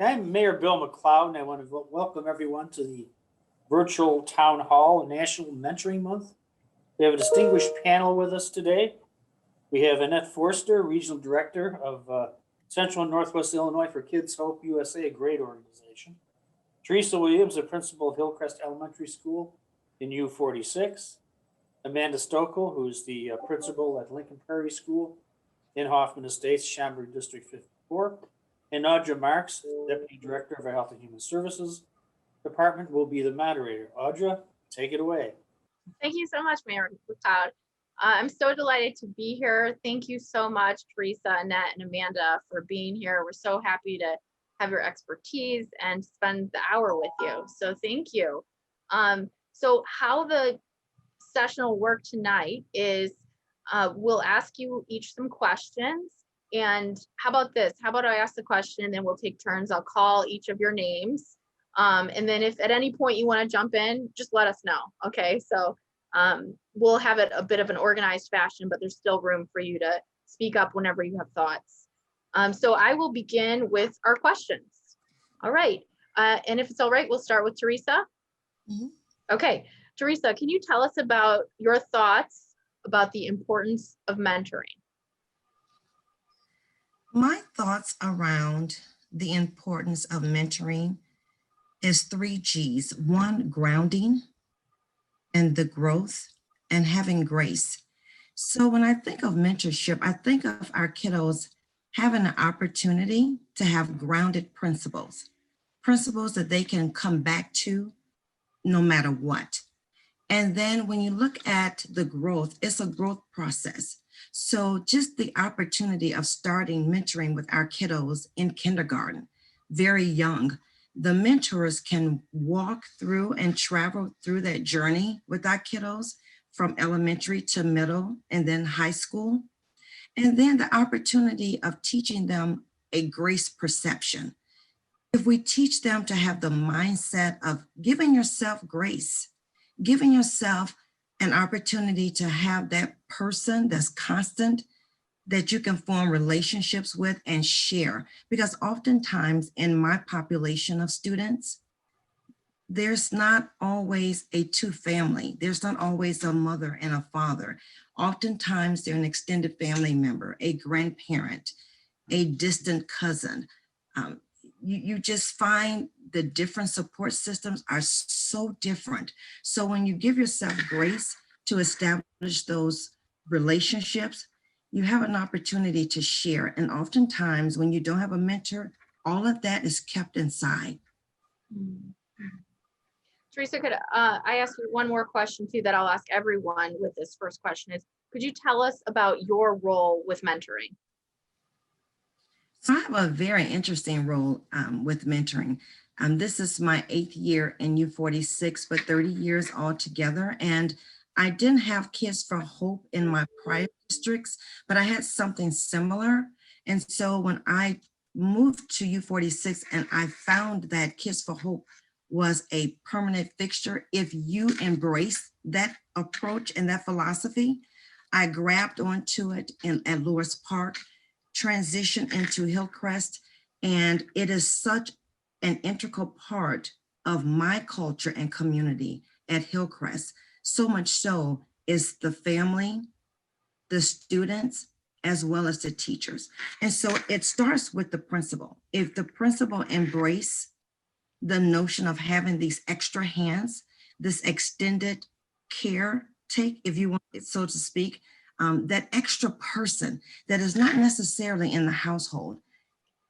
I'm Mayor Bill McLeod, and I want to welcome everyone to the virtual town hall National Mentoring Month. We have a distinguished panel with us today. We have Annette Forster, Regional Director of Central and Northwest Illinois for Kids Hope USA, a great organization. Teresa Williams, the principal of Hillcrest Elementary School in U46. Amanda Stokel, who's the principal at Lincoln Prairie School in Hoffman Estates, Schaumburg District 54. And Audra Marks, Deputy Director of our Health and Human Services Department, will be the moderator. Audra, take it away. Thank you so much, Mayor McLeod. I'm so delighted to be here. Thank you so much, Teresa, Annette, and Amanda, for being here. We're so happy to have your expertise and spend the hour with you. So thank you. So how the session will work tonight is we'll ask you each some questions. And how about this? How about I ask the question and then we'll take turns. I'll call each of your names. And then if at any point you want to jump in, just let us know. Okay, so we'll have it a bit of an organized fashion, but there's still room for you to speak up whenever you have thoughts. So I will begin with our questions. All right. And if it's all right, we'll start with Teresa. Mm-hmm. Okay, Teresa, can you tell us about your thoughts about the importance of mentoring? My thoughts around the importance of mentoring is 3 G's. 1, grounding, and the growth, and having grace. So when I think of mentorship, I think of our kiddos having an opportunity to have grounded principles that they can come back to no matter what. And then when you look at the growth, it's a growth process. So just the opportunity of starting mentoring with our kiddos in kindergarten, very young, the mentors can walk through and travel through that journey with our kiddos from elementary to middle and then high school. And then the opportunity of teaching them a grace perception. If we teach them to have the mindset of giving yourself grace, giving yourself an opportunity to have that person that's constant, that you can form relationships with and share. Because oftentimes in my population of students, there's not always a 2 family. There's not always a mother and a father. Oftentimes they're an extended family member, a grandparent, a distant cousin. You just find the different support systems are so different. So when you give yourself grace to establish those relationships, you have an opportunity to share. And oftentimes when you don't have a mentor, all of that is kept inside. Teresa, could I ask you one more question too that I'll ask everyone with this first question is, could you tell us about your role with mentoring? So I have a very interesting role with mentoring. This is my 8th year in U46, but 30 years altogether. And I didn't have Kids for Hope in my prior districts, but I had something similar. And so when I moved to U46 and I found that Kids for Hope was a permanent fixture, if you embrace that approach and that philosophy, I grabbed onto it at Lewis Park, transition into Hillcrest, and it is such an integral part of my culture and community at Hillcrest. So much so is the family, the students, as well as the teachers. And so it starts with the principal. If the principal embrace the notion of having these extra hands, this extended care take, if you want it so to speak, that extra person that is not necessarily in the household,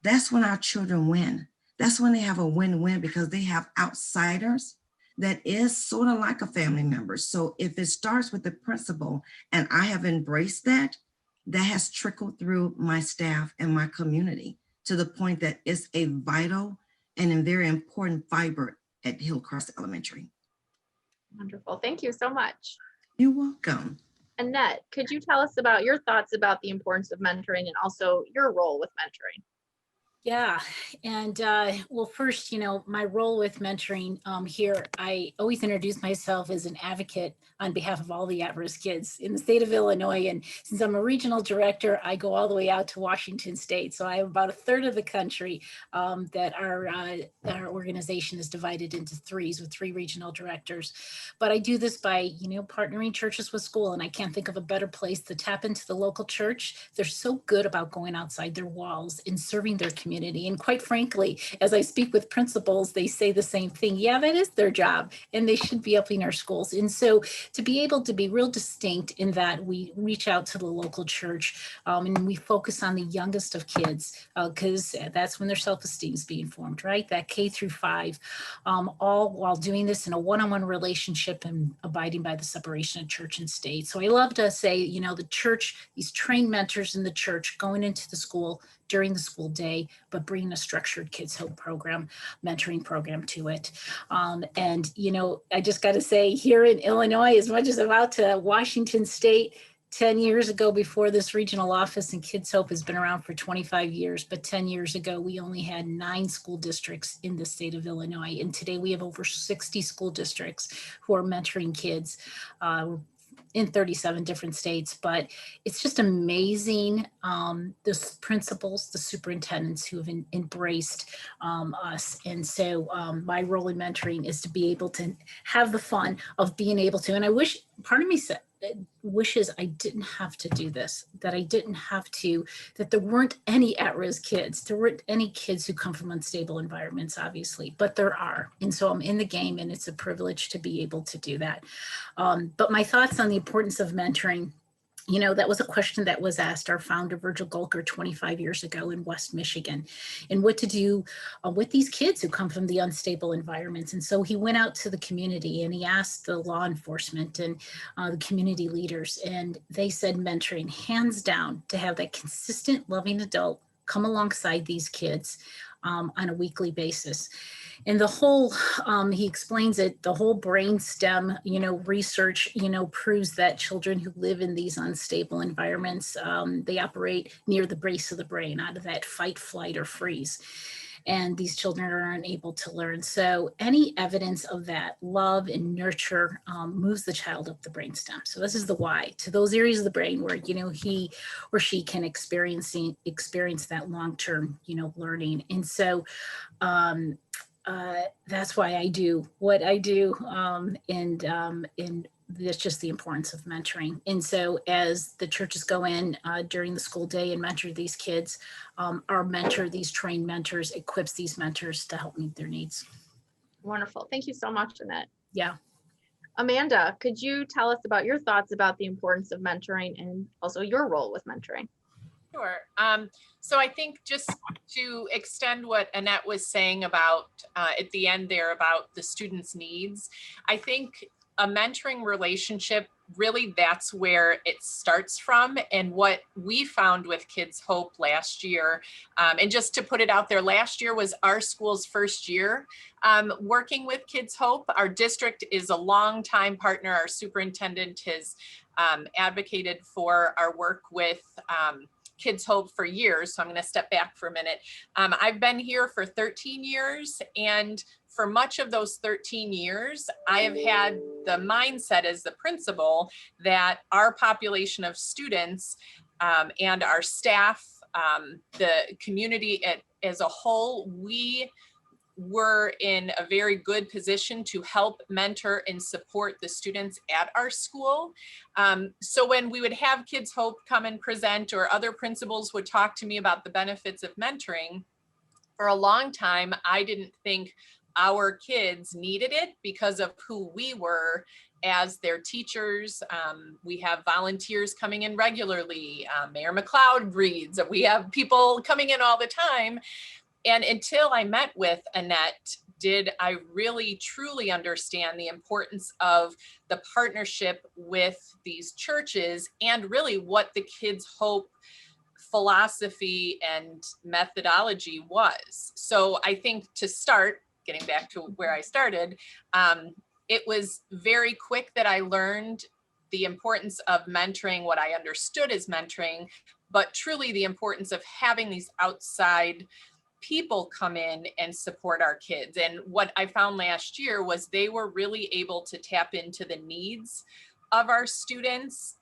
that's when our children win. That's when they have a win-win because they have outsiders that is sort of like a family member. So if it starts with the principal and I have embraced that, that has trickled through my staff and my community to the point that it's a vital and a very important fiber at Hillcrest Elementary. Wonderful, thank you so much. You're welcome. Annette, could you tell us about your thoughts about the importance of mentoring and also your role with mentoring? Yeah, and well, first, my role with mentoring here, I always introduce myself as an advocate on behalf of all the at-risk kids in the state of Illinois. And since I'm a regional director, I go all the way out to Washington State. So I have about a third of the country that our organization is divided into threes with three regional directors. But I do this by, partnering churches with school, and I can't think of a better place to tap into the local church. They're so good about going outside their walls and serving their community. And quite frankly, as I speak with principals, they say the same thing. Yeah, that is their job, and they should be helping our schools. And so to be able to be real distinct in that we reach out to the local church and we focus on the youngest of kids because that's when their self-esteem is being formed, right? That K through 5, all while doing this in a one-on-one relationship and abiding by the separation of church and state. So I love to say, the church, these trained mentors in the church going into the school during the school day, but bringing a structured Kids Hope program, mentoring program to it. And, I just got to say here in Illinois, as much as I'm out to Washington State, 10 years ago, before this regional office, and Kids Hope has been around for 25 years, but 10 years ago, we only had 9 school districts in the state of Illinois. And today we have over 60 school districts who are mentoring kids in 37 different states. But it's just amazing, the principals, the superintendents who have embraced us. And so my role in mentoring is to be able to have the fun of being able to, and I wish, part of me wishes I didn't have to do this, that there weren't any at-risk kids. There weren't any kids who come from unstable environments, obviously, but there are. And so I'm in the game, and it's a privilege to be able to do that. But my thoughts on the importance of mentoring, that was a question that was asked our founder, Virgil Golker, 25 years ago in West Michigan, and what to do with these kids who come from the unstable environments. And so he went out to the community and he asked the law enforcement and the community leaders, and they said mentoring, hands down, to have that consistent, loving adult come alongside these kids on a weekly basis. And the whole, he explains it, the whole brain stem, research, proves that children who live in these unstable environments, they operate near the base of the brain, out of that fight, flight, or freeze. And these children are unable to learn. So any evidence of that love and nurture moves the child up the brainstem. So this is the why, to those areas of the brain where, he or she can experience that long-term, learning. And so that's why I do what I do. And that's just the importance of mentoring. And so as the churches go in during the school day and mentor these kids, these trained mentors equips these mentors to help meet their needs. Wonderful. Thank you so much, Annette. Yeah. Amanda, could you tell us about your thoughts about the importance of mentoring and also your role with mentoring? Sure. So I think just to extend what Annette was saying about at the end there about the students' needs, I think a mentoring relationship, really that's where it starts from. And what we found with Kids Hope last year, and just to put it out there, last year was our school's first year working with Kids Hope. Our district is a longtime partner. Our superintendent has advocated for our work with Kids Hope for years. So I'm going to step back for a minute. I've been here for 13 years, and for much of those 13 years, I have had the mindset as the principal that our population of students and our staff, the community as a whole, we were in a very good position to help mentor and support the students at our school. So when we would have Kids Hope come and present, or other principals would talk to me about the benefits of mentoring, for a long time, I didn't think our kids needed it because of who we were as their teachers. We have volunteers coming in regularly. Mayor McLeod reads. We have people coming in all the time. And until I met with Annette, did I really truly understand the importance of the partnership with these churches and really what the Kids Hope philosophy and methodology was. So I think to start, getting back to where I started, it was very quick that I learned the importance of mentoring, what I understood as mentoring, but truly the importance of having these outside people come in and support our kids. And what I found last year was they were really able to tap into the needs of our students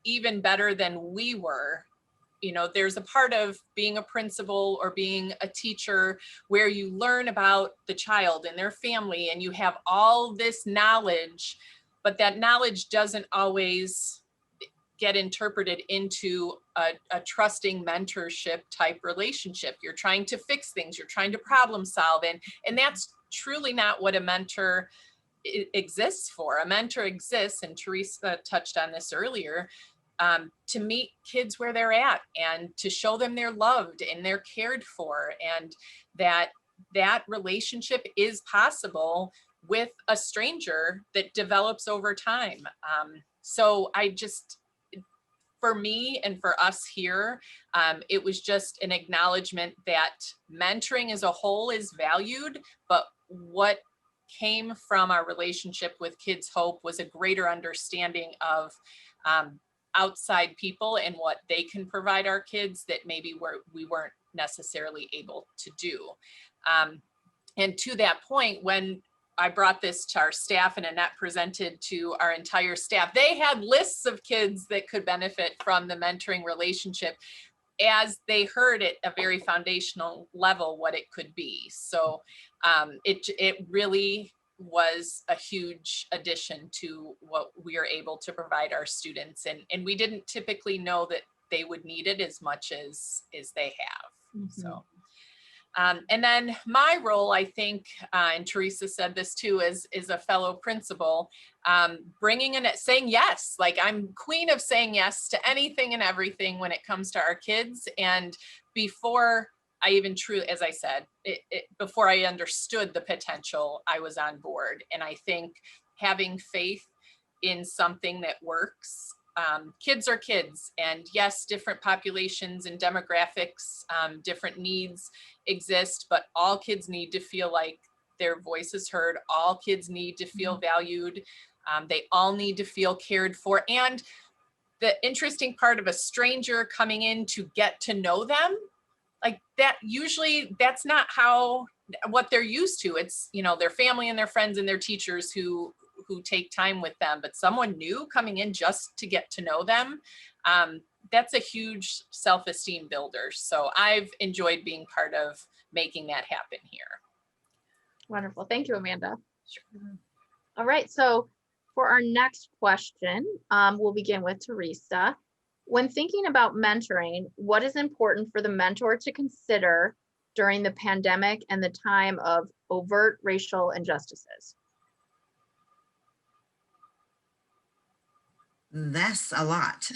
even better than we were. You know, there's a part of being a principal or being a teacher where you learn about the child and their family and you have all this knowledge, but that knowledge doesn't always get interpreted into a trusting mentorship type relationship. You're trying to fix things, you're trying to problem solve, and that's truly not what a mentor exists for. A mentor exists, and Teresa touched on this earlier, to meet kids where they're at and to show them they're loved and they're cared for, and that relationship is possible with a stranger that develops over time. So I just, for me and for us here, it was just an acknowledgement that mentoring as a whole is valued, but what came from our relationship with Kids Hope was a greater understanding of outside people and what they can provide our kids that maybe we weren't necessarily able to do. And to that point, when I brought this to our staff and Annette presented to our entire staff, they had lists of kids that could benefit from the mentoring relationship as they heard at a very foundational level what it could be. So it really was a huge addition to what we are able to provide our students. And we didn't typically know that they would need it as much as they have. Mm-hmm. So. And then my role, I think, and Teresa said this too, is a fellow principal, bringing in it, saying yes. Like, I'm queen of saying yes to anything and everything when it comes to our kids. And before I even as I said, before I understood the potential, I was on board. And I think having faith in something that works. Kids are kids, and yes, different populations and demographics, different needs exist, but all kids need to feel like their voice is heard. All kids need to feel valued. They all need to feel cared for. And the interesting part of a stranger coming in to get to know them, like that, usually that's not what they're used to. It's, you know, their family and their friends and their teachers who take time with them, but someone new coming in just to get to know them, that's a huge self-esteem builder. So I've enjoyed being part of making that happen here. Wonderful. Thank you, Amanda. Sure. All right. So for our next question, we'll begin with Teresa. When thinking about mentoring, what is important for the mentor to consider during the pandemic and the time of overt racial injustices? That's a lot.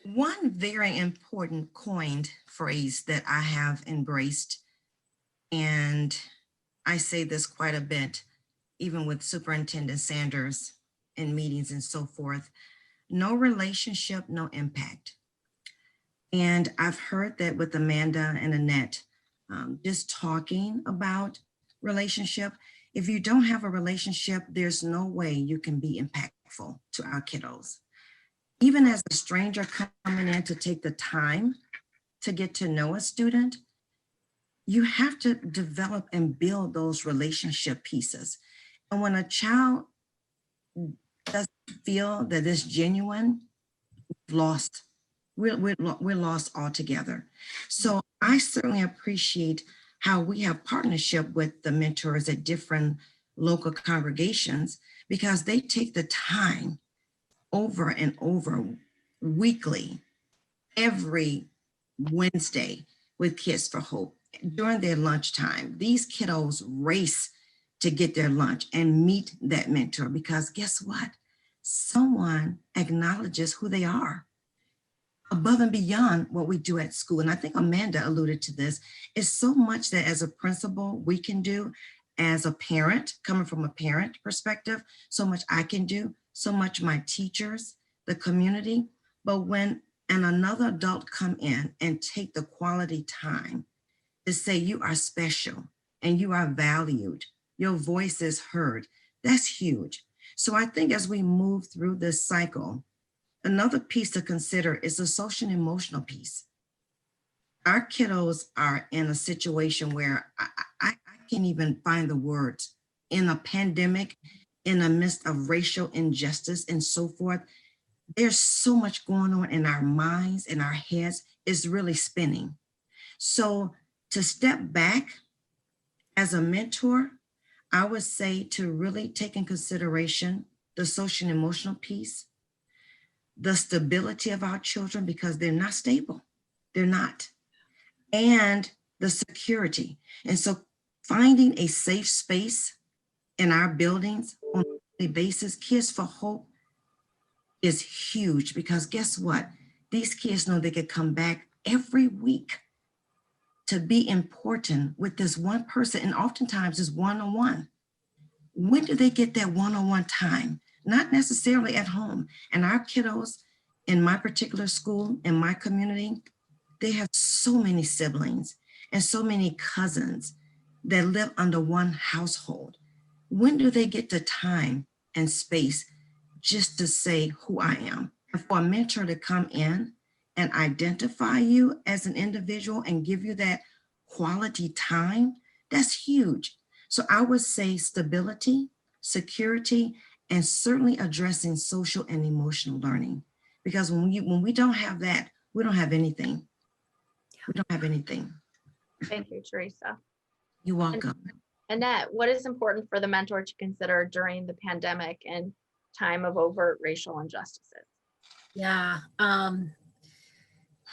One very important coined phrase that I have embraced, and I say this quite a bit, even with Superintendent Sanders in meetings and so forth, no relationship, no impact. And I've heard that with Amanda and Annette, just talking about relationship. If you don't have a relationship, there's no way you can be impactful to our kiddos. Even as a stranger coming in to take the time to get to know a student, you have to develop and build those relationship pieces. And when a child doesn't feel that it's genuine, we're lost altogether. So I certainly appreciate how we have partnership with the mentors at different local congregations, because they take the time over and over weekly, every Wednesday with Kids for Hope during their lunchtime. These kiddos race to get their lunch and meet that mentor, because guess what? Someone acknowledges who they are above and beyond what we do at school. And I think Amanda alluded to this. It's so much that as a principal we can do, as a parent, coming from a parent perspective, so much I can do, so much my teachers, the community. But when another adult come in and take the quality time to say you are special and you are valued, your voice is heard, that's huge. So I think as we move through this cycle another piece to consider is the social and emotional piece. Our kiddos are in a situation where I can't even find the words. In a pandemic, in the midst of racial injustice and so forth, there's so much going on in our minds, in our heads, it's really spinning. So to step back as a mentor, I would say to really take in consideration the social and emotional piece, the stability of our children, because they're not stable. They're not. And the security. And so finding a safe space in our buildings on a daily basis, Kids for Hope is huge, because guess what? These kids know they could come back every week to be important with this one person, and oftentimes it's one-on-one. When do they get that one-on-one time? Not necessarily at home. And our kiddos in my particular school, in my community, they have so many siblings and so many cousins that live under one household. When do they get the time and space just to say who I am? And for a mentor to come in and identify you as an individual and give you that quality time, that's huge. So I would say stability, security, and certainly addressing social and emotional learning. Because when we don't have that, we don't have anything. We don't have anything. Thank you, Teresa. You're welcome. Annette, what is important for the mentor to consider during the pandemic and time of overt racial injustices? Yeah,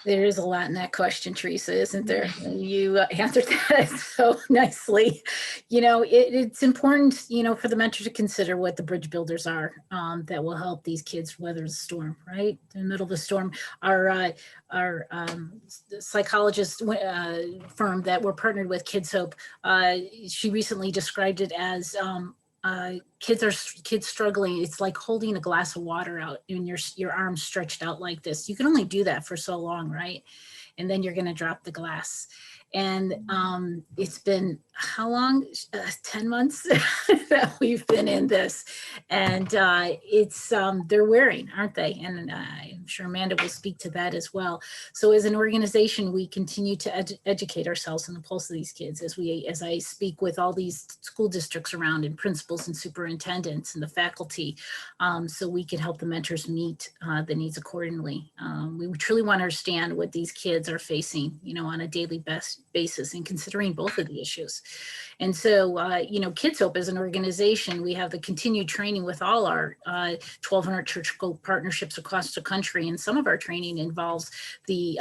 there is a lot in that question, Teresa, isn't there? You answered that so nicely. It's important, for the mentor to consider what the bridge builders are that will help these kids weather the storm, right? In the middle of the storm. Our psychologist firm that we're partnered with, Kids Hope, she recently described it as kids struggling. It's like holding a glass of water out and your arms stretched out like this. You can only do that for so long, right? And then you're going to drop the glass. And it's been how long? 10 months that we've been in this. And it's they're wearing, aren't they? And I'm sure Amanda will speak to that as well. So as an organization, we continue to educate ourselves on the pulse of these kids as I speak with all these school districts around, and principals and superintendents and the faculty, so we can help the mentors meet the needs accordingly. We truly want to understand what these kids are facing, on a daily basis, and considering both of the issues. And so, Kids Hope as an organization, we have the continued training with all our 1,200 church school partnerships across the country. And some of our training involves the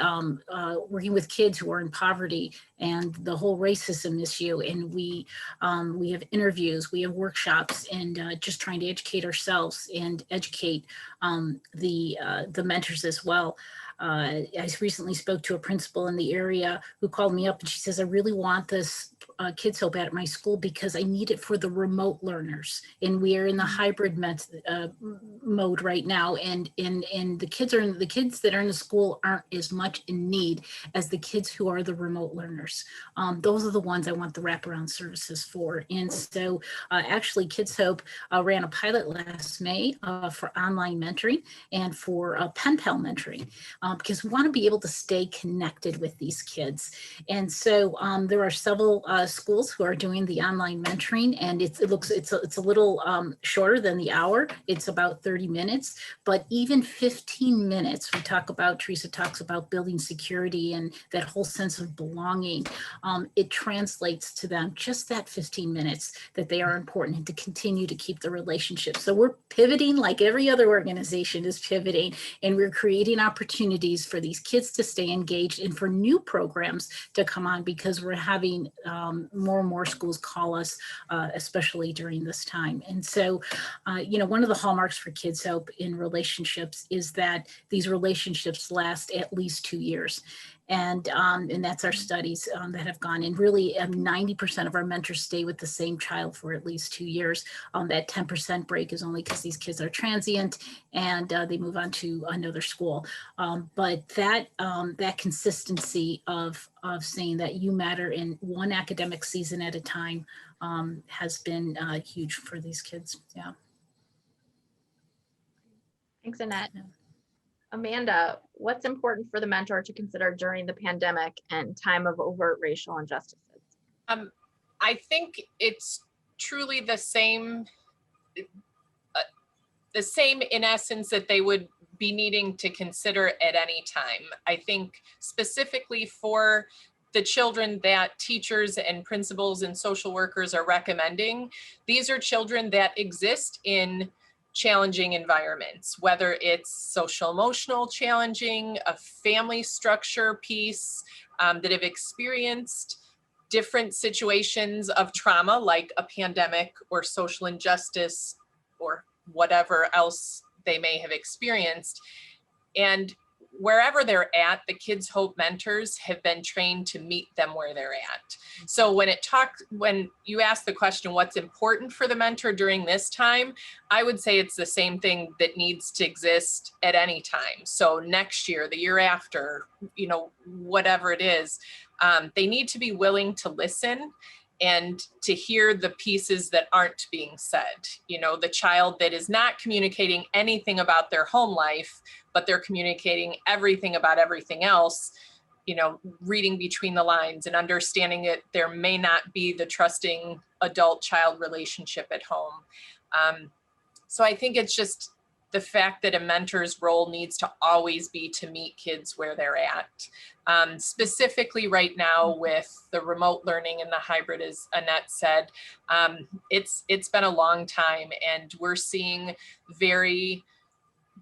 working with kids who are in poverty and the whole racism issue. And we have interviews, we have workshops, and just trying to educate ourselves and educate the mentors as well. I recently spoke to a principal in the area who called me up, and she says, I really want this Kids Hope at my school because I need it for the remote learners. And we are in the hybrid mode right now. And the kids that are in the school aren't as much in need as the kids who are the remote learners. Those are the ones I want the wraparound services for. And so actually Kids Hope ran a pilot last May for online mentoring and for pen pal mentoring. Because we want to be able to stay connected with these kids. And so there are several schools who are doing the online mentoring, and it's a little shorter than the hour. It's about 30 minutes, but even 15 minutes, Teresa talks about building security and that whole sense of belonging. It translates to them just that 15 minutes that they are important and to continue to keep the relationship. So we're pivoting like every other organization is pivoting, and we're creating opportunities for these kids to stay engaged and for new programs to come on, because we're having more and more schools call us, especially during this time. And so, one of the hallmarks for Kids Hope in relationships is that these relationships last at least 2 years. And that's our studies that have gone in. Really, 90% of our mentors stay with the same child for at least 2 years. That 10% break is only because these kids are transient and they move on to another school. But that consistency of saying that you matter in one academic season at a time has been huge for these kids. Yeah. Thanks, Annette. Amanda, what's important for the mentor to consider during the pandemic and time of overt racial injustices? I think it's truly the same in essence that they would be needing to consider at any time. I think specifically for the children that teachers and principals and social workers are recommending, these are children that exist in challenging environments, whether it's social emotional challenging, a family structure piece, that have experienced different situations of trauma like a pandemic or social injustice or whatever else they may have experienced. And wherever they're at, the Kids Hope mentors have been trained to meet them where they're at. So when you ask the question, what's important for the mentor during this time, I would say it's the same thing that needs to exist at any time. So next year, the year after, whatever it is, they need to be willing to listen and to hear the pieces that aren't being said. The child that is not communicating anything about their home life, but they're communicating everything about everything else, reading between the lines and understanding that there may not be the trusting adult-child relationship at home. So I think it's just the fact that a mentor's role needs to always be to meet kids where they're at. Specifically right now with the remote learning and the hybrid, as Annette said, it's been a long time, and we're seeing very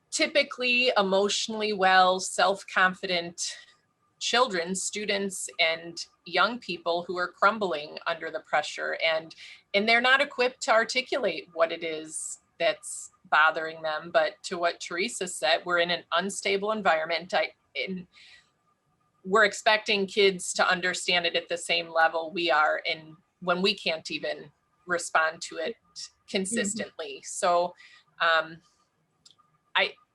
typically emotionally well, self-confident children, students, and young people who are crumbling under the pressure, and they're not equipped to articulate what it is that's bothering them. But to what Teresa said, we're in an unstable environment. We're expecting kids to understand it at the same level we are, and when we can't even respond to it consistently. So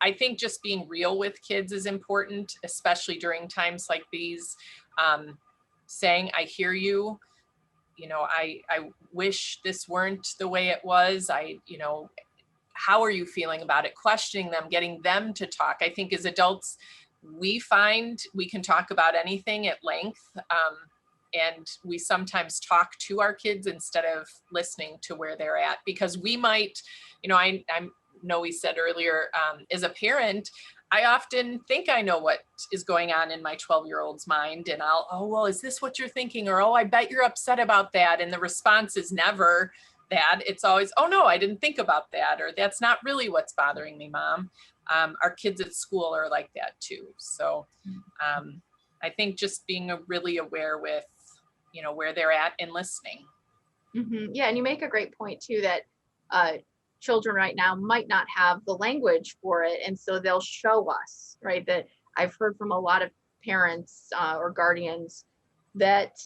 I think just being real with kids is important, especially during times like these. Saying, I hear you, I wish this weren't the way it was. How are you feeling about it? Questioning them, getting them to talk. I think as adults, we find we can talk about anything at length. And we sometimes talk to our kids instead of listening to where they're at, because we might, I know we said earlier, as a parent, I often think I know what is going on in my 12-year-old's mind, and well, is this what you're thinking? Or, I bet you're upset about that. And the response is never that. It's always, oh no, I didn't think about that. Or that's not really what's bothering me, Mom. Our kids at school are like that too. So I think just being really aware with, where they're at and listening. Mm-hmm. Yeah, and you make a great point too, that children right now might not have the language for it, and so they'll show us, right? That I've heard from a lot of parents or guardians that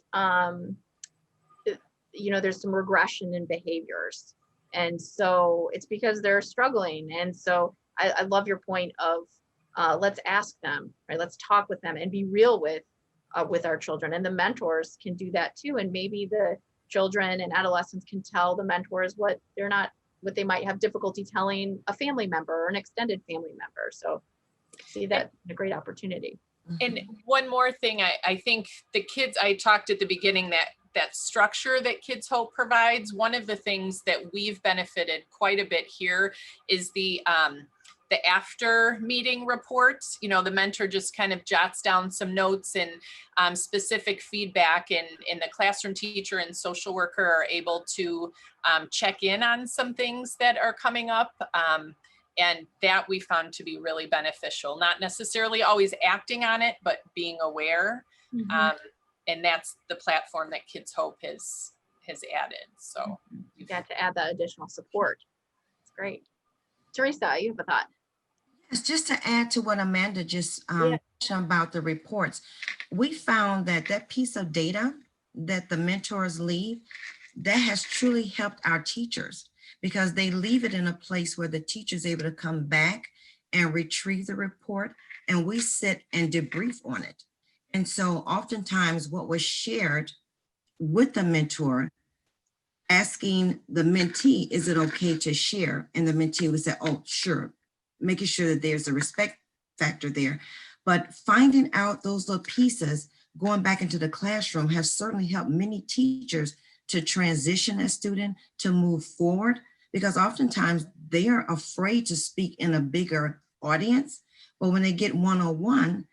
there's some regression in behaviors, and so it's because they're struggling. And so I love your point of let's ask them, right? Let's talk with them and be real with our children, and the mentors can do that too. And maybe the children and adolescents can tell the mentors what they might have difficulty telling a family member or an extended family member. So see that a great opportunity. And one more thing, I think the kids, I talked at the beginning that structure that Kids Hope provides. One of the things that we've benefited quite a bit here is the after meeting reports. The mentor just kind of jots down some notes and specific feedback, and the classroom teacher and social worker are able to check in on some things that are coming up. And that we found to be really beneficial, not necessarily always acting on it, but being aware. Mm-hmm. And that's the platform that Kids Hope has added. So you got to add that additional support. It's great. Teresa, you have a thought? Yes, just to add to what Amanda just mentioned about the reports, we found that piece of data that the mentors leave, that has truly helped our teachers, because they leave it in a place where the teacher is able to come back and retrieve the report, and we sit and debrief on it. And so oftentimes what was shared with the mentor, asking the mentee, is it okay to share? And the mentee would say, oh, sure, making sure that there's a respect factor there. But finding out those little pieces, going back into the classroom, has certainly helped many teachers to transition a student, to move forward, because oftentimes they are afraid to speak in a bigger audience. But when they get one-on-one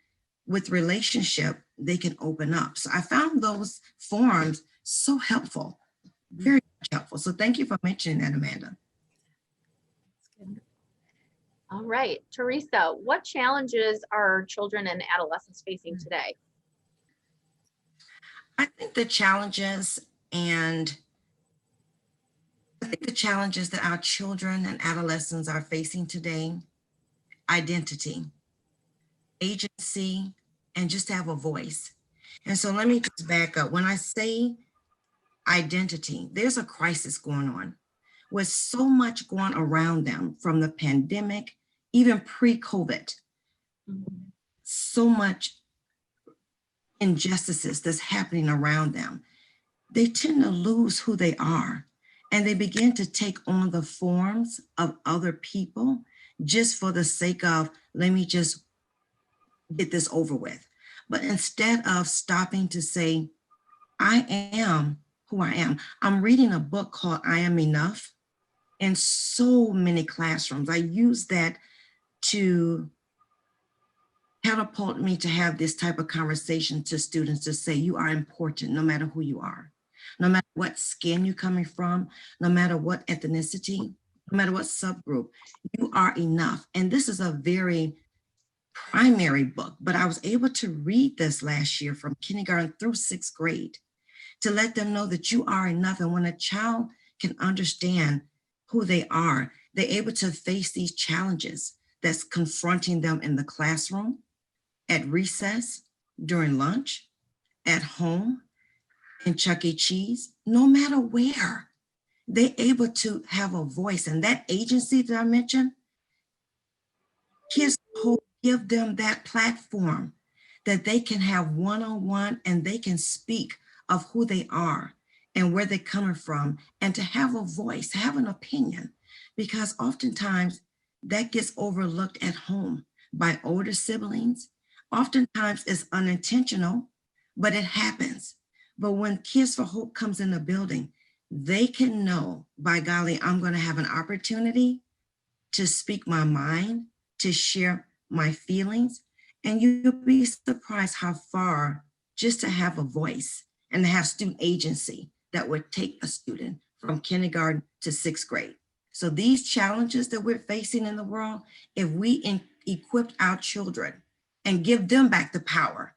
with relationship, they can open up. So I found those forums so helpful, very much helpful. So thank you for mentioning that, Amanda. All right, Teresa, what challenges are children and adolescents facing today? I think the challenges that our children and adolescents are facing today: identity, agency, and just have a voice. And so let me just back up. When I say identity, there's a crisis going on with so much going around them from the pandemic, even pre-COVID, so much injustices that's happening around them. They tend to lose who they are, and they begin to take on the forms of other people just for the sake of, let me just get this over with. But instead of stopping to say, I am who I am. I'm reading a book called I Am Enough in so many classrooms. I use that to catapult me to have this type of conversation to students, to say, you are important no matter who you are, no matter what skin you're coming from, no matter what ethnicity, no matter what subgroup, you are enough. And this is a very primary book, but I was able to read this last year from kindergarten through 6th grade to let them know that you are enough. And when a child can understand who they are, they're able to face these challenges that's confronting them in the classroom, at recess, during lunch, at home, in Chuck E. Cheese, no matter where. They're able to have a voice. And that agency that I mentioned, Kids Hope give them that platform that they can have one-on-one, and they can speak of who they are and where they're coming from, and to have a voice, have an opinion, because oftentimes that gets overlooked at home by older siblings. Oftentimes it's unintentional, but it happens. But when Kids for Hope comes in the building, they can know, by golly, I'm going to have an opportunity to speak my mind, to share my feelings. And you'll be surprised how far just to have a voice and to have student agency that would take a student from kindergarten to 6th grade. So these challenges that we're facing in the world, if we equip our children and give them back the power,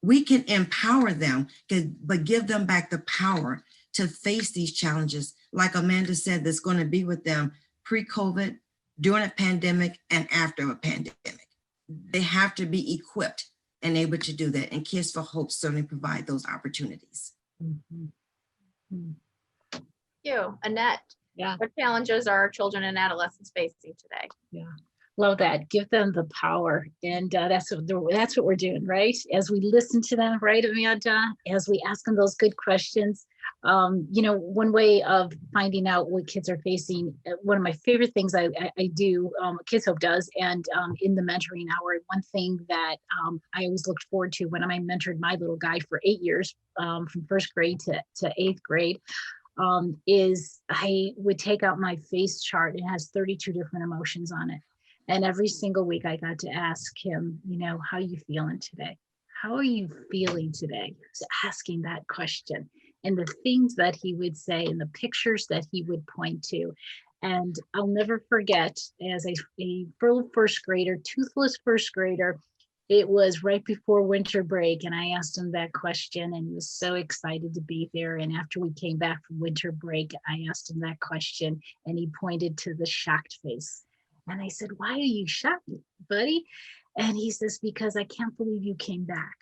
we can empower them, but give them back the power to face these challenges. Like Amanda said, that's going to be with them pre-COVID, during a pandemic, and after a pandemic. They have to be equipped and able to do that. And Kids for Hope certainly provide those opportunities. Thank you, Annette. Yeah. What challenges are children and adolescents facing today? Yeah, love that. Give them the power, and that's what we're doing, right? As we listen to them, right, Amanda? As we ask them those good questions. One way of finding out what kids are facing. One of my favorite things I do, Kids Hope does, and in the mentoring hour, one thing that I always looked forward to when I mentored my little guy for 8 years, from 1st grade to 8th grade. Is I would take out my face chart. It has 32 different emotions on it. And every single week I got to ask him, how are you feeling today? How are you feeling today? So asking that question, and the things that he would say and the pictures that he would point to. And I'll never forget, as a full 1st grader, toothless 1st grader, it was right before winter break, and I asked him that question, and he was so excited to be there. And after we came back from winter break, I asked him that question, and he pointed to the shocked face. And I said, why are you shocked, buddy? And he says, because I can't believe you came back.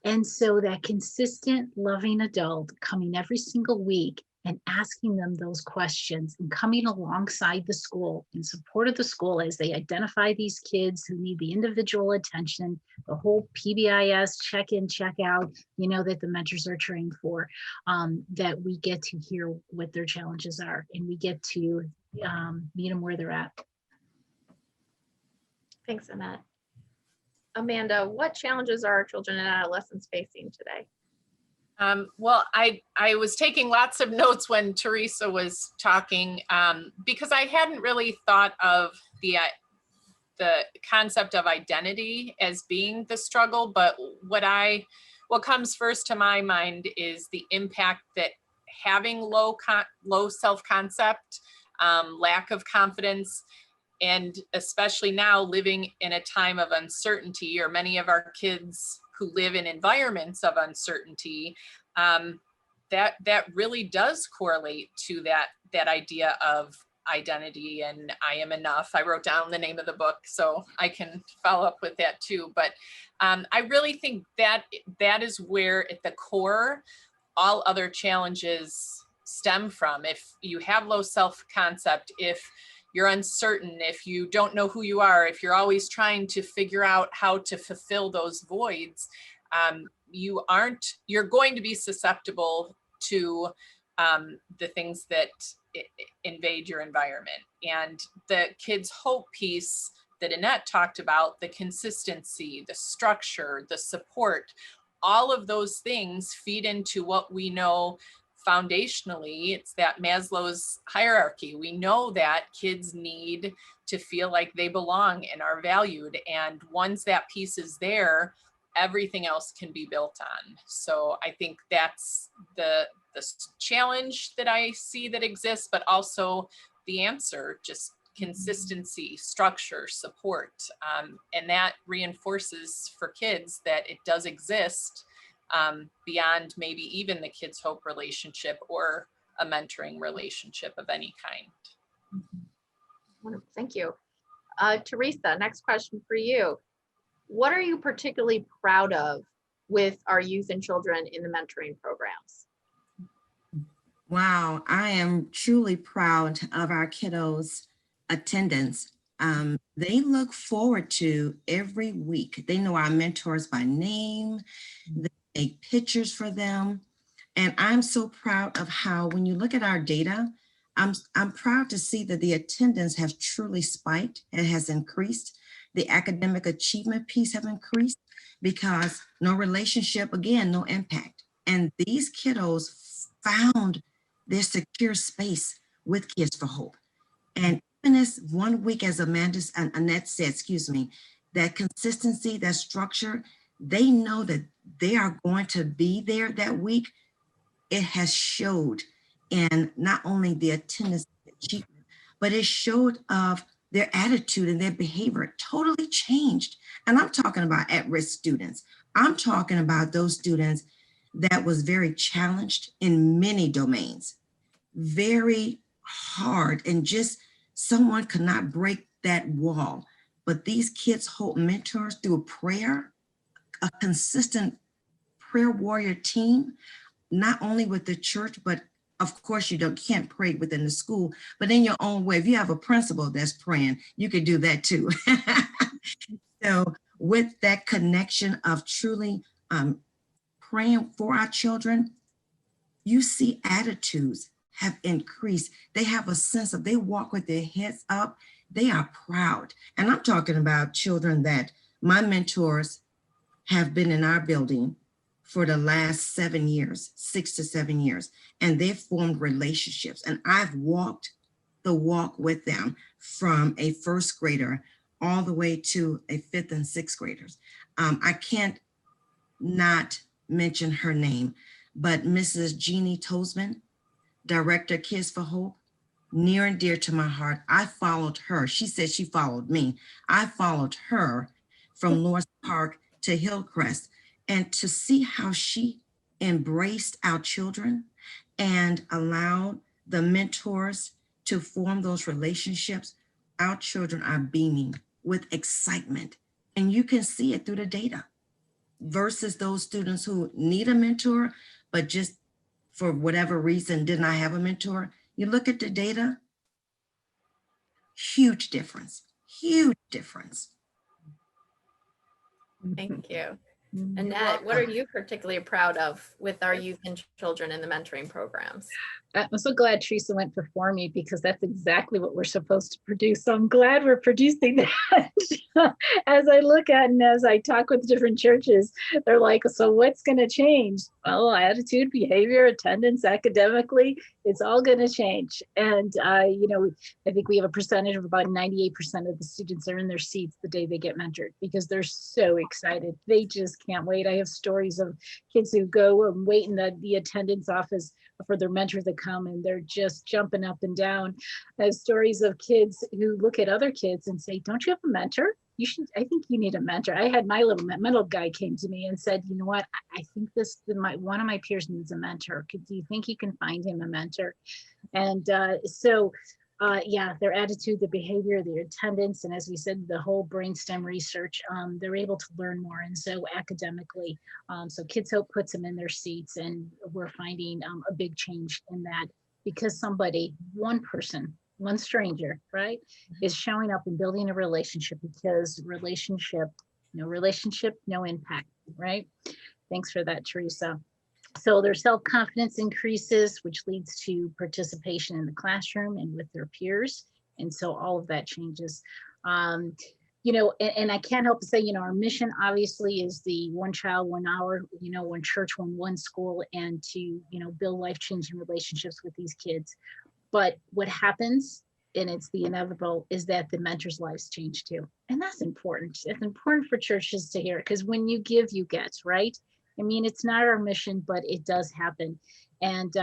And so that consistent, loving adult coming every single week and asking them those questions and coming alongside the school, in support of the school, as they identify these kids who need the individual attention, the whole PBIS check in, check out, that the mentors are trained for, that we get to hear what their challenges are, and we get to meet them where they're at. Thanks, Annette. Amanda, what challenges are our children and adolescents facing today? Well, I was taking lots of notes when Teresa was talking, because I hadn't really thought of the concept of identity as being the struggle, but what comes first to my mind is the impact that having low self-concept, lack of confidence, and especially now living in a time of uncertainty, or many of our kids who live in environments of uncertainty, that really does correlate to that idea of identity and I am enough. I wrote down the name of the book so I can follow up with that too. But I really think that is where at the core, all other challenges stem from. If you have low self-concept, if you're uncertain, if you don't know who you are, if you're always trying to figure out how to fulfill those voids, you're going to be susceptible to the things that invade your environment. And the kids' hope piece that Annette talked about, the consistency, the structure, the support, all of those things feed into what we know foundationally. It's that Maslow's hierarchy. We know that kids need to feel like they belong and are valued. And once that piece is there, everything else can be built on. So I think that's the challenge that I see that exists, but also the answer, just consistency, structure, support. And that reinforces for kids that it does exist beyond maybe even the Kids Hope relationship or a mentoring relationship of any kind. Wonderful, thank you. Teresa, next question for you. What are you particularly proud of with our youth and children in the mentoring programs? Wow, I am truly proud of our kiddos' attendance. They look forward to every week. They know our mentors by name. They make pictures for them. And I'm so proud of how, when you look at our data, I'm proud to see that the attendance has truly spiked. It has increased. The academic achievement piece have increased because no relationship, again, no impact. And these kiddos found their secure space with Kids for Hope. And even as 1 week, as Annette said, excuse me, that consistency, that structure, they know that they are going to be there that week. It has showed in not only the attendance achievement, but it showed of their attitude and their behavior totally changed. And I'm talking about at-risk students. I'm talking about those students that was very challenged in many domains, very hard, and just someone could not break that wall. But these Kids Hope mentors, through prayer, a consistent prayer warrior team, not only with the church, but of course you can't pray within the school, but in your own way. If you have a principal that's praying, you could do that too. So with that connection of truly praying for our children, you see attitudes have increased. They have a sense of, they walk with their heads up. They are proud. And I'm talking about children that my mentors have been in our building for the last 7 years, 6 to 7 years, and they've formed relationships. And I've walked the walk with them from a first grader all the way to a 5th and 6th graders. I can't not mention her name, but Mrs. Jeannie Tosman, Director Kids for Hope, near and dear to my heart. I followed her. She said she followed me. I followed her from Lawrence Park to Hillcrest, and to see how she embraced our children and allowed the mentors to form those relationships, our children are beaming with excitement. And you can see it through the data versus those students who need a mentor, but just for whatever reason did not have a mentor. You look at the data, huge difference, huge difference. Thank you. Annette, what are you particularly proud of with our youth and children in the mentoring programs? I'm so glad Teresa went before me because that's exactly what we're supposed to produce. So I'm glad we're producing that. As I look at and as I talk with different churches, they're like, so what's going to change? Well, attitude, behavior, attendance, academically, it's all going to change. And, I think we have a percentage of about 98% of the students are in their seats the day they get mentored because they're so excited. They just can't wait. I have stories of kids who go and wait in the attendance office for their mentor to come and they're just jumping up and down. I have stories of kids who look at other kids and say, don't you have a mentor? I think you need a mentor. I had my little mental guy came to me and said, you know what, I think one of my peers needs a mentor. Do you think you can find him a mentor? And their attitude, the behavior, their attendance, and as we said, the whole brainstem research, they're able to learn more. And so academically, so Kids Hope puts them in their seats, and we're finding a big change in that because one person, one stranger, right, is showing up and building a relationship because relationship, no impact, right? Thanks for that, Teresa. So their self-confidence increases, which leads to participation in the classroom and with their peers. And so all of that changes. And I can't help but say, our mission obviously is the one child, 1 hour, one church, one school, and to, build life-changing relationships with these kids. But what happens, and it's the inevitable, is that the mentors' lives change too. And that's important. It's important for churches to hear, because when you give, you get, right? I mean, it's not our mission, but it does happen. And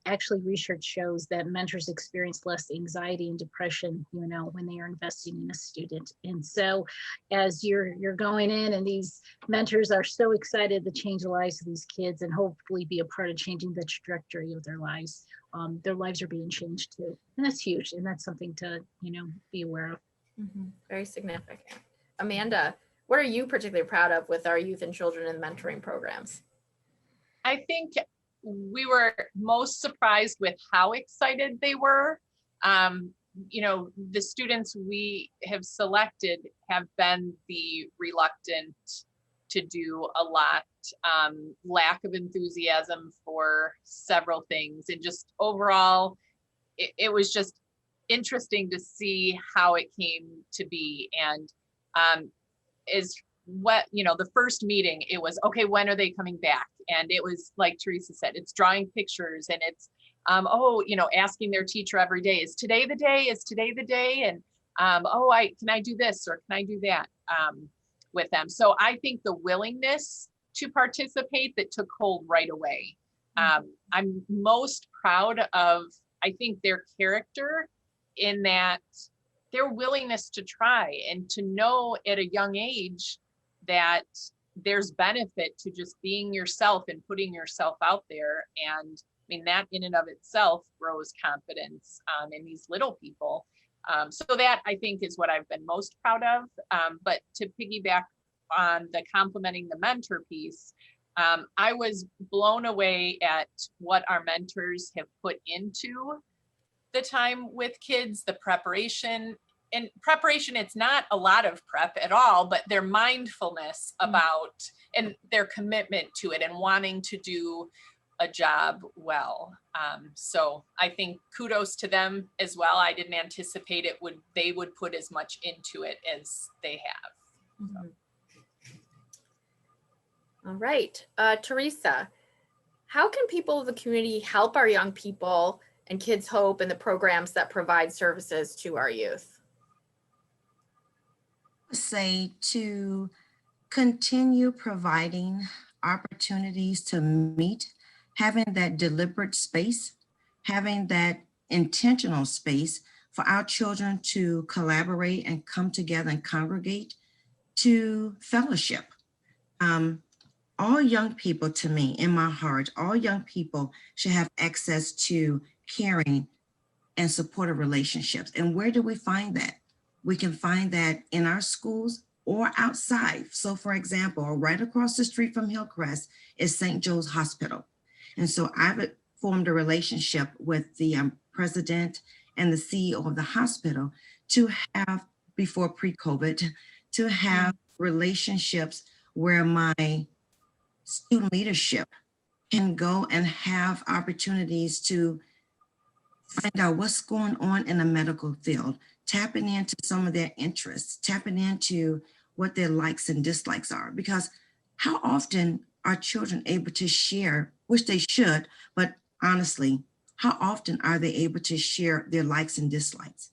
actually, research shows that mentors experience less anxiety and depression, when they are investing in a student. And so as you're going in and these mentors are so excited to change the lives of these kids and hopefully be a part of changing the trajectory of their lives are being changed too. And that's huge. And that's something to, be aware of. Mm-hmm. Very significant. Amanda, what are you particularly proud of with our youth and children in mentoring programs? I think we were most surprised with how excited they were. The students we have selected have been the reluctant to do a lot, lack of enthusiasm for several things. And just overall, it was just interesting to see how it came to be. And the first meeting, it was, okay, when are they coming back? And it was like Teresa said, it's drawing pictures and it's, asking their teacher every day, is today the day? Is today the day? And, can I do this or can I do that with them? So I think the willingness to participate that took hold right away. I'm most proud of, I think, their character in that their willingness to try and to know at a young age that there's benefit to just being yourself and putting yourself out there. And I mean, that in and of itself grows confidence in these little people. So that I think is what I've been most proud of. But to piggyback on the complimenting the mentor piece, I was blown away at what our mentors have put into the time with kids, the preparation. And preparation, it's not a lot of prep at all, but their mindfulness about and their commitment to it and wanting to do a job well. So I think kudos to them as well. I didn't anticipate they would put as much into it as they have. Mm-hmm. All right, Teresa, how can people of the community help our young people and Kids Hope and the programs that provide services to our youth? Say to continue providing opportunities to meet, having that deliberate space, having that intentional space for our children to collaborate and come together and congregate, to fellowship. All young people, to me, in my heart, all young people should have access to caring and supportive relationships. And where do we find that? We can find that in our schools or outside. So for example, right across the street from Hillcrest is St. Joe's Hospital. And so I've formed a relationship with the president and the CEO of the hospital to have, before pre-COVID, to have relationships where my student leadership can go and have opportunities to find out what's going on in the medical field, tapping into some of their interests, tapping into what their likes and dislikes are. Because how often are children able to share, which they should, but honestly, how often are they able to share their likes and dislikes?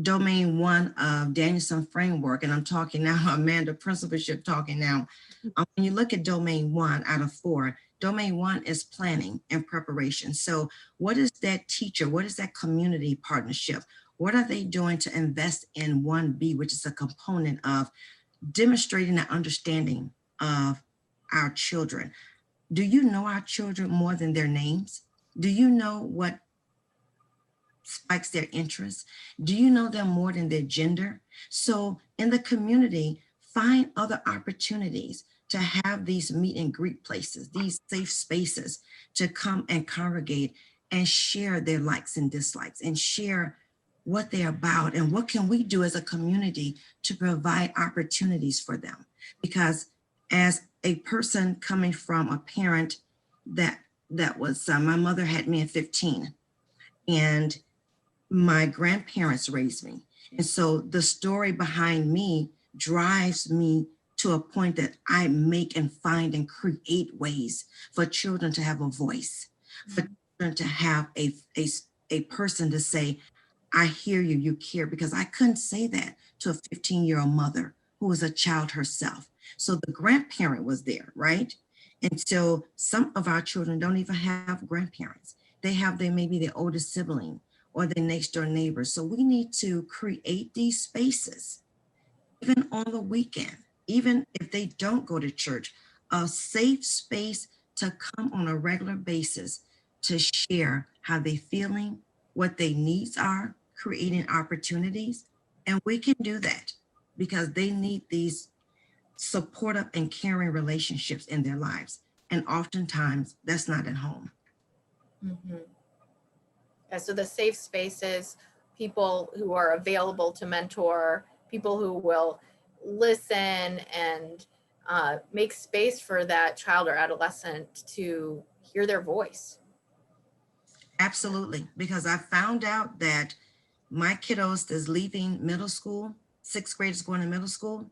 Domain 1 of Danielson framework, and I'm talking now, Amanda, principalship talking now. When you look at domain 1 out of 4, domain 1 is planning and preparation. So what is that teacher? What is that community partnership? What are they doing to invest in 1B, which is a component of demonstrating the understanding of our children? Do you know our children more than their names? Do you know what spikes their interests? Do you know them more than their gender? So in the community, find other opportunities to have these meet and greet places, these safe spaces to come and congregate and share their likes and dislikes and share what they're about and what can we do as a community to provide opportunities for them. Because as a person coming from a parent that was, my mother had me at 15, and my grandparents raised me. And so the story behind me drives me to a point that I make and find and create ways for children to have a voice, for children to have a person to say, I hear you, you care, because I couldn't say that to a 15-year-old mother who was a child herself. So the grandparent was there, right? And so some of our children don't even have grandparents. They have maybe their oldest sibling or their next door neighbors. So we need to create these spaces, even on the weekend, even if they don't go to church, a safe space to come on a regular basis to share how they're feeling, what their needs are, creating opportunities. And we can do that because they need these supportive and caring relationships in their lives. And oftentimes that's not at home. Mm-hmm. Yeah, so the safe spaces, people who are available to mentor, people who will listen and make space for that child or adolescent to hear their voice. Absolutely, because I found out that my kiddos that's leaving middle school, 6th graders going to middle school,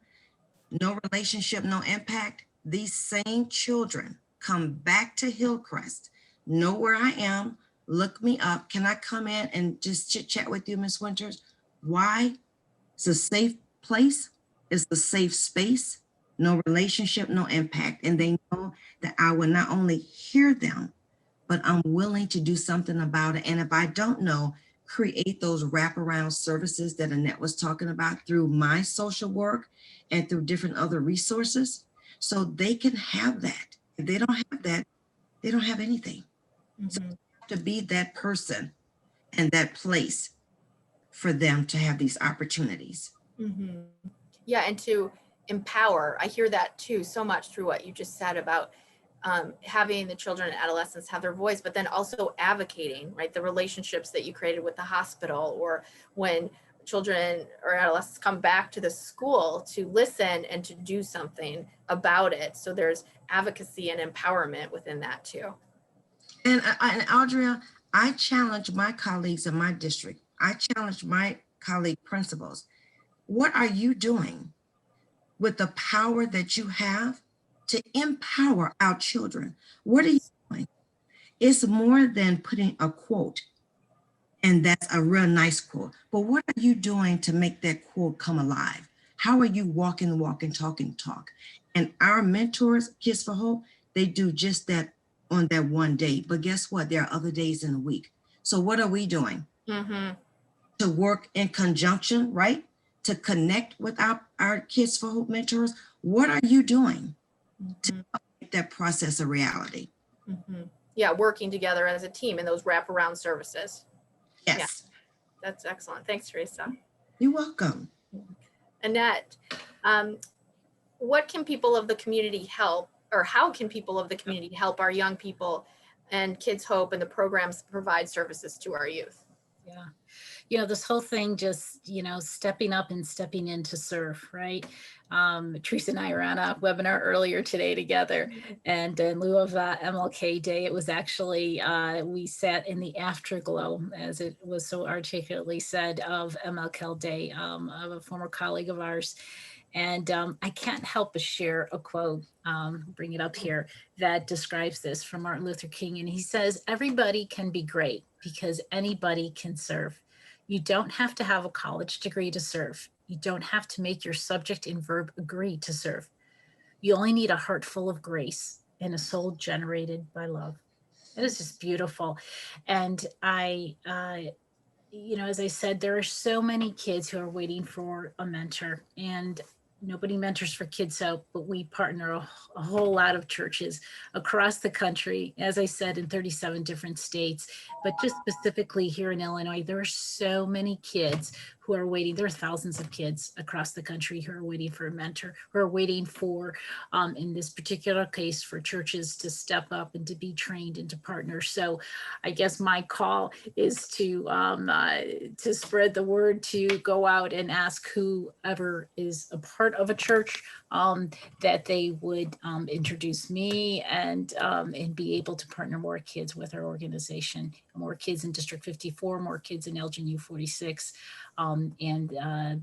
no relationship, no impact. These same children come back to Hillcrest, know where I am, look me up. Can I come in and just chit chat with you, Miss Winters? Why? It's a safe place. It's a safe space. No relationship, no impact. And they know that I will not only hear them, but I'm willing to do something about it. And if I don't know, create those wraparound services that Annette was talking about through my social work and through different other resources, so they can have that. If they don't have that, they don't have anything. Mm-hmm. So you have to be that person and that place for them to have these opportunities. Mm-hmm. Yeah, and to empower. I hear that too so much through what you just said about having the children and adolescents have their voice, but then also advocating, right? The relationships that you created with the hospital, or when children or adolescents come back to the school to listen and to do something about it. So there's advocacy and empowerment within that too. And Audria, I challenge my colleagues in my district. I challenge my colleague principals. What are you doing with the power that you have to empower our children? What are you doing? It's more than putting a quote, and that's a real nice quote. But what are you doing to make that quote come alive? How are you walking, talking, talk? And our mentors, Kids for Hope, they do just that on that one day. But guess what? There are other days in a week. So what are we doing? Mm-hmm. To work in conjunction, right? To connect with our Kids for Hope mentors. What are you doing to make that process a reality? Mm-hmm. Yeah, working together as a team in those wraparound services. Yes. Yeah, that's excellent. Thanks, Teresa. You're welcome. Annette, what can people of the community help, or how can people of the community help our young people and Kids Hope and the programs that provide services to our youth? Yeah. This whole thing just, stepping up and stepping in to serve, right? Teresa and I were on a webinar earlier today together, and in lieu of MLK Day, it was actually, we sat in the afterglow, as it was so articulately said, of MLK Day, of a former colleague of ours. And I can't help but share a quote, bring it up here, that describes this from Martin Luther King. And he says, everybody can be great because anybody can serve. You don't have to have a college degree to serve. You don't have to make your subject and verb agree to serve. You only need a heart full of grace and a soul generated by love. It is just beautiful. And as I said, there are so many kids who are waiting for a mentor, and nobody mentors for Kids Hope, but we partner a whole lot of churches across the country, as I said, in 37 different states. But just specifically here in Illinois, there are so many kids who are waiting. There are thousands of kids across the country who are waiting for a mentor, who are waiting for, in this particular case, for churches to step up and to be trained and to partner. So I guess my call is to spread the word, to go out and ask whoever is a part of a church that they would introduce me and be able to partner more kids with our organization, more kids in District 54, more kids in LGNU 46, and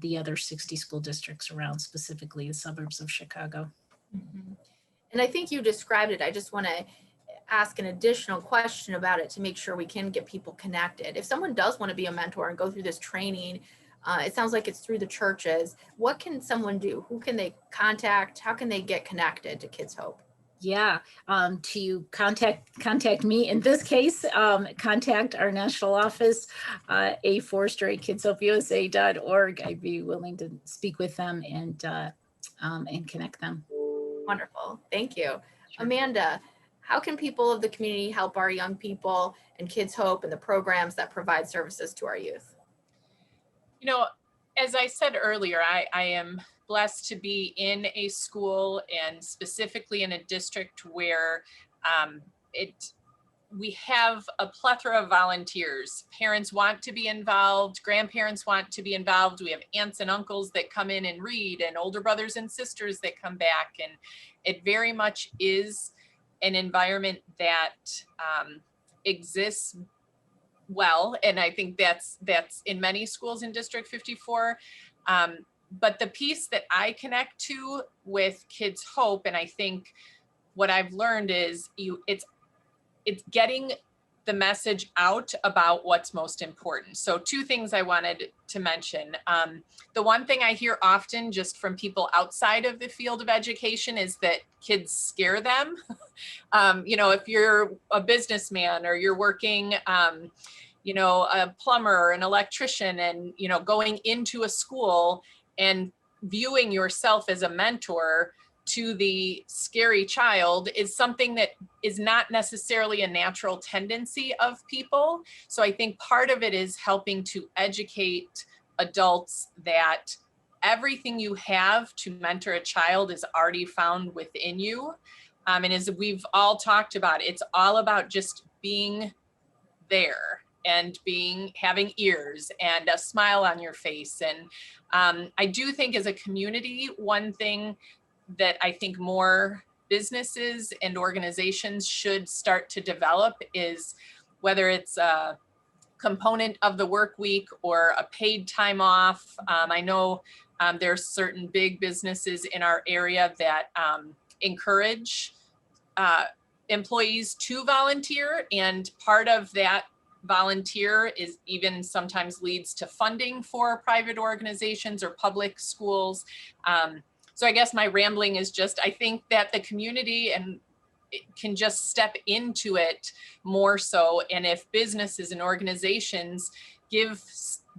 the other 60 school districts around, specifically the suburbs of Chicago. Mhm. And I think you described it. I just want to ask an additional question about it to make sure we can get people connected. If someone does want to be a mentor and go through this training, it sounds like it's through the churches. What can someone do? Who can they contact? How can they get connected to Kids Hope? Yeah, to contact me. In this case, contact our national office, A Forster at kidshope.usa.org. I'd be willing to speak with them and connect them. Wonderful. Thank you. Sure. Amanda, how can people of the community help our young people and Kids Hope and the programs that provide services to our youth? As I said earlier, I am blessed to be in a school and specifically in a district where we have a plethora of volunteers. Parents want to be involved, grandparents want to be involved. We have aunts and uncles that come in and read, and older brothers and sisters that come back. And it very much is an environment that exists well. And I think that's in many schools in District 54. But the piece that I connect to with Kids Hope, and I think what I've learned is it's getting the message out about what's most important. So two things I wanted to mention. The one thing I hear often just from people outside of the field of education is that kids scare them. If you're a businessman or you're working, a plumber or an electrician, and, going into a school and viewing yourself as a mentor to the scary child is something that is not necessarily a natural tendency of people. So I think part of it is helping to educate adults that everything you have to mentor a child is already found within you. And as we've all talked about, it's all about just being there and having ears and a smile on your face. And I do think as a community, one thing that I think more businesses and organizations should start to develop is whether it's a component of the work week or a paid time off. I know there's certain big businesses in our area that encourage employees to volunteer, and part of that volunteer is even sometimes leads to funding for private organizations or public schools. So I guess my rambling is just, I think that the community can just step into it more so. And if businesses and organizations give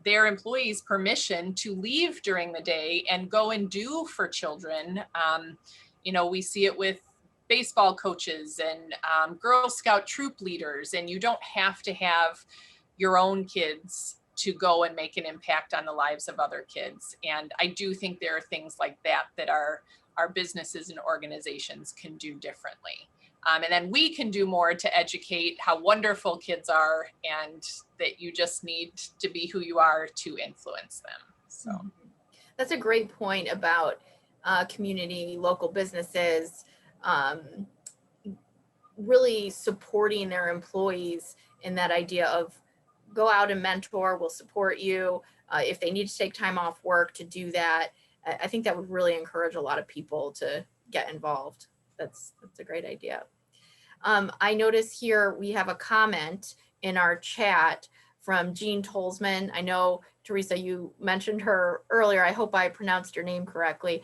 their employees permission to leave during the day and go and do for children, we see it with baseball coaches and Girl Scout troop leaders, and you don't have to have your own kids to go and make an impact on the lives of other kids. And I do think there are things like that our businesses and organizations can do differently. And then we can do more to educate how wonderful kids are and that you just need to be who you are to influence them. So That's a great point about community, local businesses, really supporting their employees in that idea of go out and mentor, we'll support you. If they need to take time off work to do that, I think that would really encourage a lot of people to get involved. That's a great idea. I notice here we have a comment in our chat from Jean Tolsman. I know, Teresa, you mentioned her earlier. I hope I pronounced your name correctly.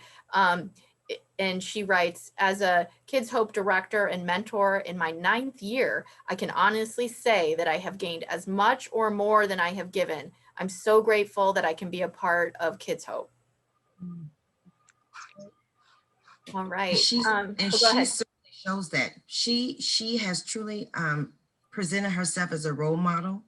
And she writes, as a Kids Hope director and mentor in my 9th year, I can honestly say that I have gained as much or more than I have given. I'm so grateful that I can be a part of Kids Hope. All right. And Go she ahead. certainly shows that. She has truly presented herself as a role model,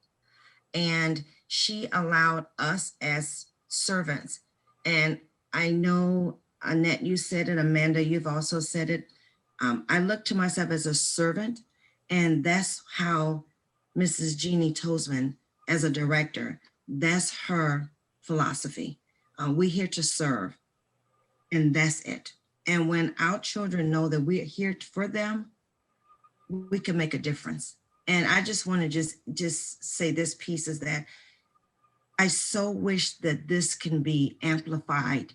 and she allowed us as servants. And I know, Annette, you said it, Amanda, you've also said it. I look to myself as a servant, and that's how Mrs. Jeannie Tolsman, as a director, that's her philosophy. We're here to serve, and that's it. And when our children know that we're here for them, we can make a difference. And I just want to just say this piece is that I so wish that this can be amplified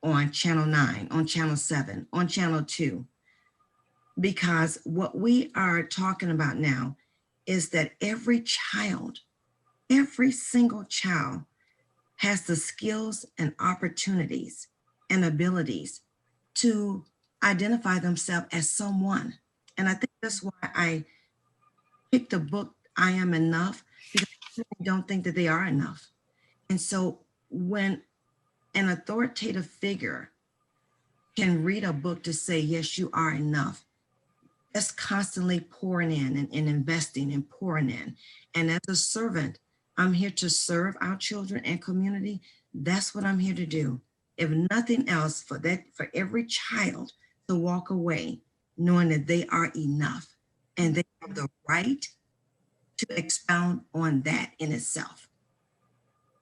on Channel 9, on Channel 7, on Channel 2, because what we are talking about now is that every child, every single child has the skills and opportunities and abilities to identify themselves as someone. And I think that's why I picked the book, I Am Enough, because I don't think that they are enough. And so when an authoritative figure can read a book to say, yes, you are enough, that's constantly pouring in and investing and pouring in. And as a servant, I'm here to serve our children and community. That's what I'm here to do. If nothing else, for every child to walk away knowing that they are enough and they have the right to expound on that in itself.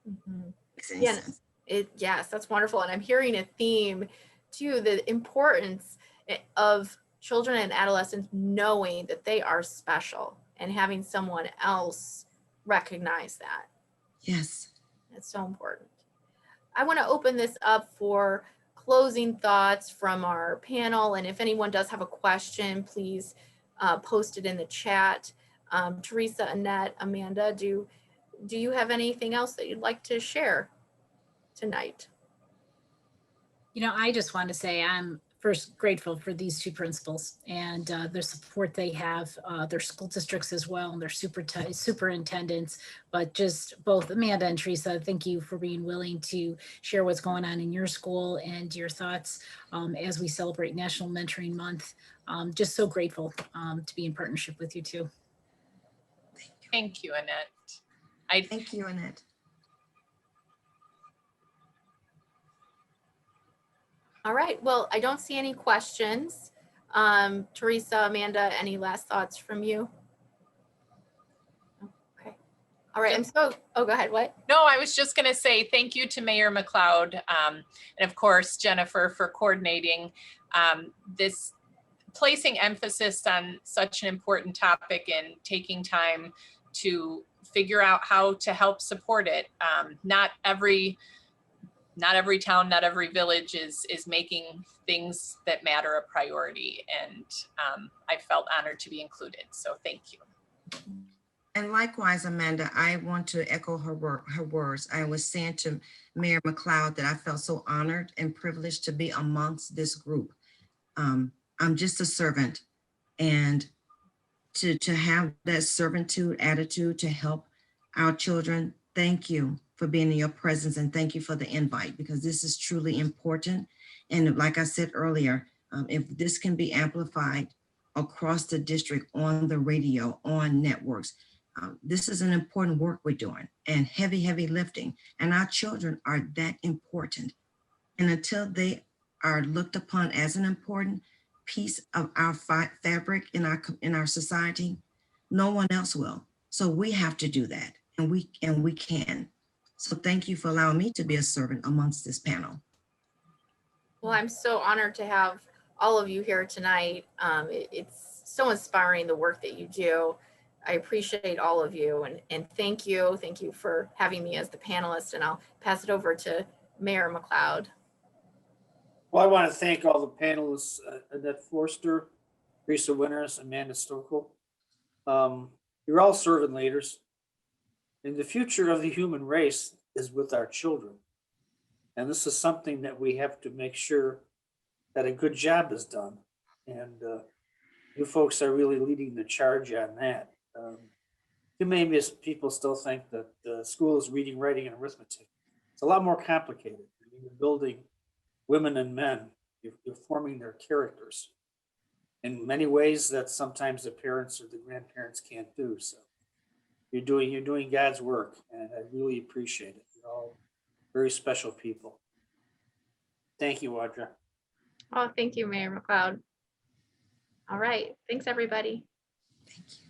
Mm-hmm. Makes any sense? Yes, that's wonderful. And I'm hearing a theme too, the importance of children and adolescents knowing that they are special and having someone else recognize that. Yes. That's so important. I want to open this up for closing thoughts from our panel. And if anyone does have a question, please post it in the chat. Teresa, Annette, Amanda, do you have anything else that you'd like to share tonight? You know, I just want to say I'm first grateful for these two principals and their support they have, their school districts as well, and their superintendents, but just both Amanda and Teresa, thank you for being willing to share what's going on in your school and your thoughts as we celebrate National Mentoring Month. Just so grateful to be in partnership with you too. thank you, Annette. Thank you, Annette. All right, well, I don't see any questions. Teresa, Amanda, any last thoughts from you? Okay. All right, oh, go ahead, what? No, I was just going to say thank you to Mayor McLeod and of course, Jennifer, for coordinating this, placing emphasis on such an important topic and taking time to figure out how to help support it. Not every town, not every village is making things that matter a priority. And I felt honored to be included. So thank you. And likewise, Amanda, I want to echo her words. I was saying to Mayor McLeod that I felt so honored and privileged to be amongst this group. I'm just a servant, and to have that servitude attitude to help our children. Thank you for being in your presence, and thank you for the invite, because this is truly important. And like I said earlier, if this can be amplified across the district, on the radio, on networks, this is an important work we're doing, and heavy lifting. And our children are that important. And until they are looked upon as an important, piece of our fabric in our society, no one else will. So we have to do that, and we can. So thank you for allowing me to be a servant amongst this panel. Well, I'm so honored to have all of you here tonight. It's so inspiring, the work that you do. I appreciate all of you, and thank you for having me as the panelist, and I'll pass it over to Mayor McLeod. Well, I want to thank all the panelists, Annette Forster, Teresa Winters, Amanda Stokel. You're all servant leaders, and the future of the human race is with our children. And this is something that we have to make sure that a good job is done. And you folks are really leading the charge on that. Too many people still think that school is reading, writing, and arithmetic. It's a lot more complicated. I mean, you're building women and men. You're forming their characters in many ways that sometimes the parents or the grandparents can't do. So you're doing God's work, and I really appreciate it. You're all very special people. Thank you, Audra. Oh, thank you, Mayor McLeod. All right, thanks, everybody. Thank you.